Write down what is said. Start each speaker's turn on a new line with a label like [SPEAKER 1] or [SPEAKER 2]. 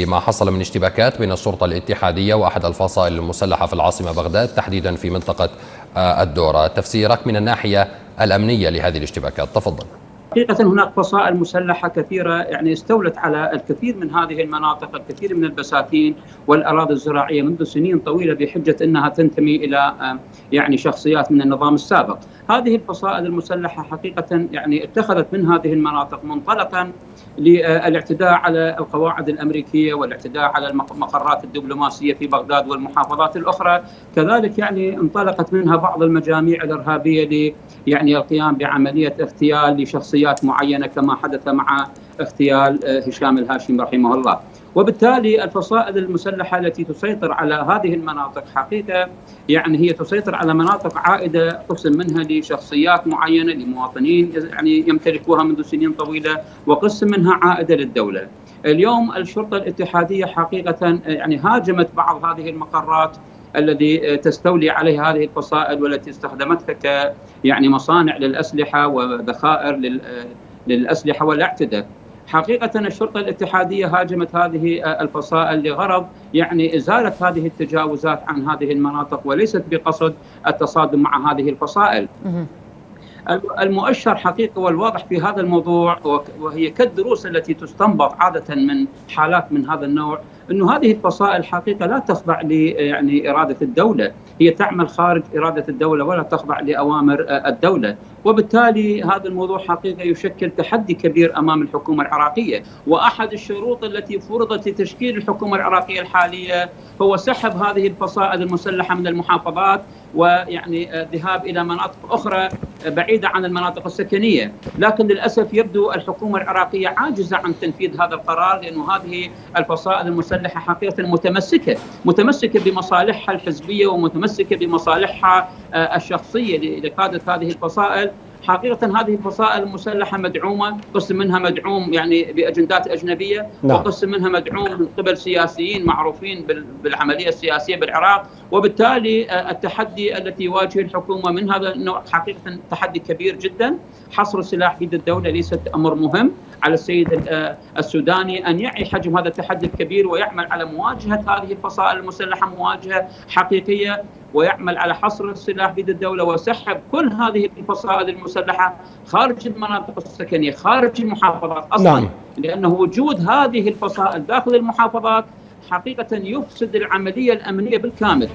[SPEAKER 1] ما حصل من اشتباكات بين الشرطة الاتحادية وأحد الفصائل المسلحة في العاصمة بغداد تحديدا في منطقة الدورة. تفسيرك من الناحية الأمنية لهذه الاشتباكات، تفضل.
[SPEAKER 2] حقيقة هناك فصائل مسلحة كثيرة استولت على الكثير من هذه المناطق، الكثير من البساتين والأراضي الزراعية منذ سنين طويلة بحجة أنها تنتمي إلى شخصيات من النظام السابق. هذه الفصائل المسلحة حقيقة اتخذت من هذه المناطق منطلقا للاعتداء على القواعد الأمريكية والاعتداء على المقرات الدبلوماسية في بغداد والمحافظات الأخرى. كذلك انطلقت منها بعض المجاميع الإرهابية القيام بعملية اغتيال لشخصيات معينة كما حدث مع اغتيال هشام الهاشمي رحمه الله. وبالتالي الفصائل المسلحة التي تسيطر على هذه المناطق حقيقة هي تسيطر على مناطق عائدة قسم منها لشخصيات معينة لمواطنين يمتلكوها منذ سنين طويلة، وقسم منها عائدة للدولة. اليوم الشرطة الاتحادية حقيقة هاجمت بعض هذه المقرات الذي تستولي عليها هذه الفصائل والتي استخدمتها مصانع للأسلحة وذخائر للأسلحة والاعتداء. حقيقة الشرطة الاتحادية هاجمت هذه الفصائل لغرض إزالة هذه التجاوزات عن هذه المناطق، وليست بقصد التصادم مع هذه الفصائل. المؤشر حقيقة والواضح في هذا الموضوع، وهي كالدروس التي تستنبط عادة من حالات من هذا النوع، أنه هذه الفصائل حقيقة لا تخضع لإرادة الدولة، هي تعمل خارج إرادة الدولة ولا تخضع لأوامر الدولة. وبالتالي هذا الموضوع حقيقة يشكل تحدي كبير أمام الحكومة العراقية. وأحد الشروط التي فرضت لتشكيل الحكومة العراقية الحالية هو سحب هذه الفصائل المسلحة من المحافظات والذهاب إلى مناطق أخرى بعيدة عن المناطق السكنية. لكن للأسف يبدو الحكومة العراقية عاجزة عن تنفيذ هذا القرار، لأن هذه الفصائل المسلحة حقيقة متمسكة بمصالحها الحزبية ومتمسكة بمصالحها الشخصية لقادة هذه الفصائل. حقيقة هذه الفصائل المسلحة مدعومة، قسم منها مدعوم بأجندات أجنبية، وقسم منها مدعوم من قبل سياسيين معروفين بالعملية السياسية بالعراق. وبالتالي التحدي التي يواجه الحكومة من هذا النوع حقيقة تحدي كبير جدا. حصر السلاح بيد الدولة ليست أمر مهم. على السيد السوداني أن يعي حجم هذا التحدي الكبير ويعمل على مواجهة هذه الفصائل المسلحة مواجهة حقيقية، ويعمل على حصر السلاح بيد الدولة وسحب كل هذه الفصائل المسلحة خارج المناطق السكنية، خارج المحافظات أصلا. لأنه وجود هذه الفصائل داخل المحافظات حقيقة يفسد العملية الأمنية بالكامل.